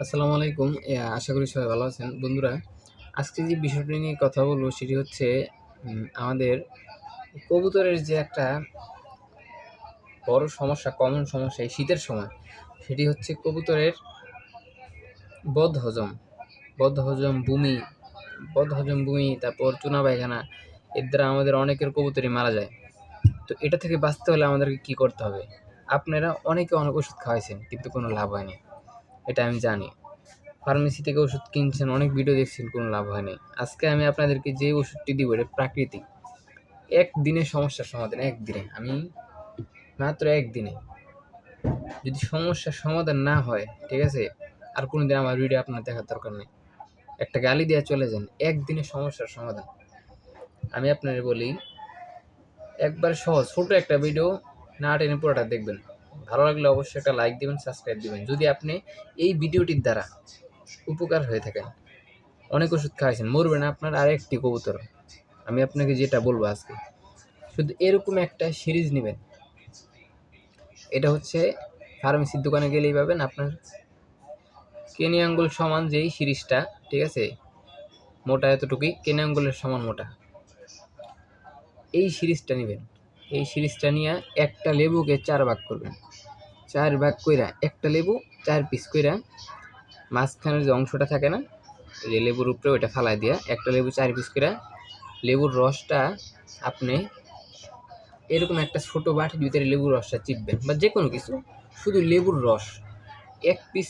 আসসালামু আলাইকুম। আশা করি সবাই ভালো আছেন। বন্ধুরা, আজকে যে বিষয়টি নিয়ে কথা বলবো সেটি হচ্ছে আমাদের কবুতরের যে একটা বড় সমস্যা, কমন সমস্যা এই শীতের সময়, সেটি হচ্ছে কবুতরের বদহজম। বদহজম, বমি, তারপর চুনা পায়খানা। এর দ্বারা আমাদের অনেকের কবুতরই মারা যায়। তো এটা থেকে বাঁচতে হলে আমাদেরকে কী করতে হবে? আপনারা অনেকে অনেক ওষুধ খাওয়াইছেন কিন্তু কোনো লাভ হয়নি। এটা আমি জানি। ফার্মেসি থেকে ওষুধ কিনছেন, অনেক ভিডিও দেখছেন, কোনো লাভ হয় নাই। আজকে আমি আপনাদেরকে যে ওষুধটি দিব এটা প্রাকৃতিক। একদিনের সমস্যার সমাধান, একদিনে। আমি মাত্র একদিনে যদি সমস্যার সমাধান না হয়, ঠিক আছে, আর কোনোদিন আমার ভিডিও আপনার দেখার দরকার নেই। একটা গালি দিয়ে চলে যান, একদিনের সমস্যার সমাধান। আমি আপনাদের বলি, একবার সহজ ছোট একটা ভিডিও, না টেনে পুরোটা দেখবেন। ভালো লাগলে অবশ্যই একটা লাইক দিবেন, সাবস্ক্রাইব দিবেন। যদি আপনি এই ভিডিওটির দ্বারা উপকার হয়ে থাকেন, অনেক ওষুধ খাওয়াইছেন, মরবে না আপনার আর একটি কবুতর। আমি আপনাকে যেটা বলবো আজকে, শুধু এরকম একটা সিরিজ নেবেন। এটা হচ্ছে ফার্মেসির দোকানে গেলেই পাবেন। আপনার কেনি আঙ্গুল সমান যেই সিরিজটা, ঠিক আছে, মোটা এতটুকুই, কেনি আঙ্গুলের সমান মোটা, এই সিরিজটা নেবেন। এই সিরিজটা নিয়ে একটা লেবুকে 4 ভাগ করবেন। 4 ভাগ কইরা একটা লেবু 4 পিস কইরা, মাঝখানের যে অংশটা থাকে না, যে লেবুর উপরে, ওইটা ফালাই দিয়া একটা লেবু 4 পিস কইরা, লেবুর রসটা আপনি এরকম একটা ছোট বাটির ভিতরে লেবুর রসটা চিপবেন, বা যে কোনো কিছু, শুধু লেবুর রস। এক পিস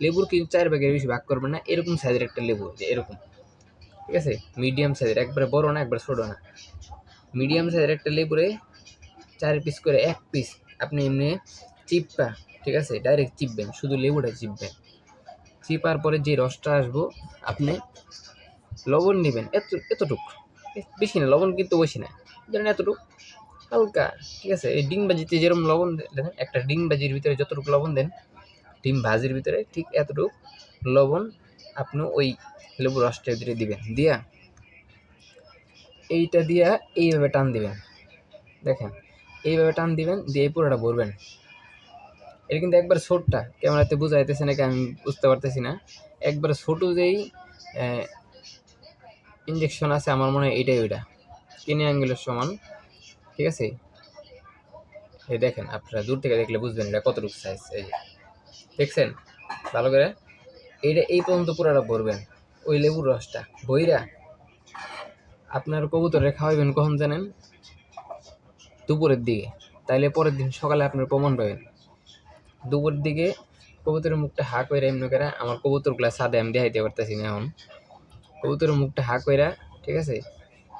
লেবুর কিন্তু 4 ভাগের বেশি ভাগ করবেন না। এরকম সাইজের একটা লেবু, যে এরকম, ঠিক আছে, মিডিয়াম সাইজের, একবারে বড় না একবার ছোট না, মিডিয়াম সাইজের একটা লেবুরে 4 পিস করে, এক পিস আপনি এমনি চিপটা, ঠিক আছে, ডাইরেক্ট চিপবেন, শুধু লেবুটা চিপবেন। চিপার পরে যে রসটা আসবো, আপনি লবণ নেবেন এতটুক, বেশি না, লবণ কিন্তু বেশি না, ধরেন এতটুক, হালকা, ঠিক আছে। এই ডিম ভাজিতে যেরকম লবণ দেন, একটা ডিম ভাজির ভিতরে যতটুকু লবণ দেন, ডিম ভাজির ভিতরে ঠিক এতটুকু লবণ আপনি ওই লেবু রসটার ভিতরে দিবেন। দিয়া এইটা দিয়া এইভাবে টান দিবেন, দেখেন, এইভাবে টান দিবেন, দিয়ে পুরোটা ভরবেন। এটা কিন্তু একবার ছোটটা, ক্যামেরাতে বোঝা যাইতেছে নাকি আমি বুঝতে পারতেছি না। একবার ছোট যেই ইঞ্জেকশন আছে, আমার মনে হয় এটাই ওইটা, কিনে আঙ্গুলের সমান, ঠিক আছে। এই দেখেন, আপনারা দূর থেকে দেখলে বুঝবেন এটা কতটুকু সাইজ। এই দেখছেন ভালো করে, এইটা এই পর্যন্ত পুরোটা ভরবেন ওই লেবুর রসটা বইরা। আপনার কবুতরে খাওয়াবেন কখন জানেন? দুপুরের দিকে। তাইলে পরের দিন সকালে আপনার প্রমাণ পাবেন। দুপুরের দিকে কবুতরের মুখটা হা কইরা, এমনি করে, আমার কবুতরগুলা ছাদে আমি দেখাইতে পারতেছি না এখন, কবুতরের মুখটা হা কইরা, ঠিক আছে,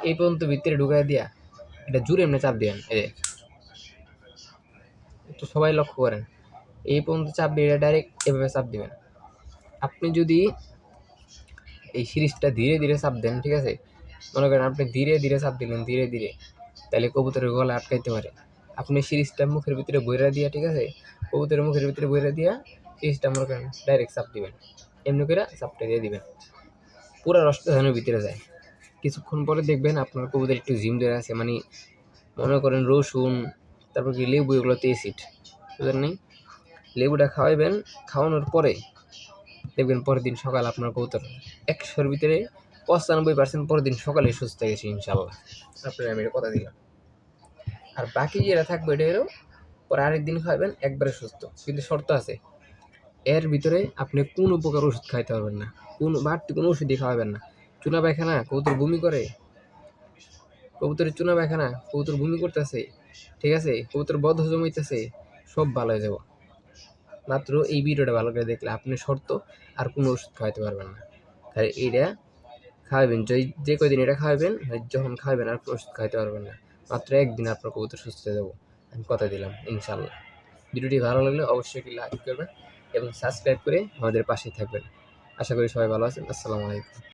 এই পর্যন্ত ভিতরে ঢুকাই দিয়া এটা জুড়ে এমনি চাপ দিবেন। এই একটু সবাই লক্ষ্য করেন, এই পর্যন্ত চাপ দিয়ে এটা ডাইরেক্ট এভাবে চাপ দিবেন। আপনি যদি এই সিরিজটা ধীরে ধীরে চাপ দেন, ঠিক আছে, মনে করেন আপনি ধীরে ধীরে চাপ দিলেন, ধীরে ধীরে, তাহলে কবুতরের গলা আটকাইতে পারে। আপনি সিরিজটা মুখের ভিতরে বইরা দিয়া, ঠিক আছে, কবুতরের মুখের ভিতরে বইরা দিয়া সিরিজটা মনে করেন ডাইরেক্ট চাপ দিবেন, এমনি করে চাপটা দিয়ে দিবেন, পুরো রসটা যেন ভিতরে যায়। কিছুক্ষণ পরে দেখবেন আপনার কবুতর একটু জিম ধরে আছে, মানে মনে করেন রসুন, তারপর কি লেবু, এগুলোতে অ্যাসিড, বুঝলেন নেই। লেবুটা খাওয়াইবেন, খাওয়ানোর পরে দেখবেন পরের দিন সকাল আপনার কবুতর 100-র ভিতরে 95% পরের দিন সকালে সুস্থ হয়ে গেছে ইনশাল্লাহ। আপনার আমি এটা কথা দিলাম। আর বাকি যেটা থাকবে এটা এরও পরে আরেকদিন খাওয়াবেন, একবারে সুস্থ। কিন্তু শর্ত আছে, এর ভিতরে আপনি কোনো প্রকার ওষুধ খাইতে পারবেন না, কোনো বাড়তি কোনো ওষুধই খাওয়াবেন না। চুনা পায়খানা, কবুতর বমি করে, কবুতরের চুনা পায়খানা, কবুতর বমি করতেছে, ঠিক আছে, কবুতর বদহজম হইতেছে, সব ভালো হয়ে যাব মাত্র এই ভিডিওটা ভালো করে দেখলে। আপনি শর্ত আর কোনো ওষুধ খাওয়াইতে পারবেন না। তাই এইটা খাওয়াবেন, যে কয়দিন এটা খাওয়াবেন, যখন খাওয়াবেন আর ওষুধ খাইতে পারবেন না। মাত্র একদিন আপনার কবুতর সুস্থ হয়ে যাবো, আমি কথা দিলাম ইনশাল্লাহ। ভিডিওটি ভালো লাগলে অবশ্যই একটি লাইক করবেন এবং সাবস্ক্রাইব করে আমাদের পাশেই থাকবেন। আশা করি সবাই ভালো আছেন। আসসালামু আলাইকুম।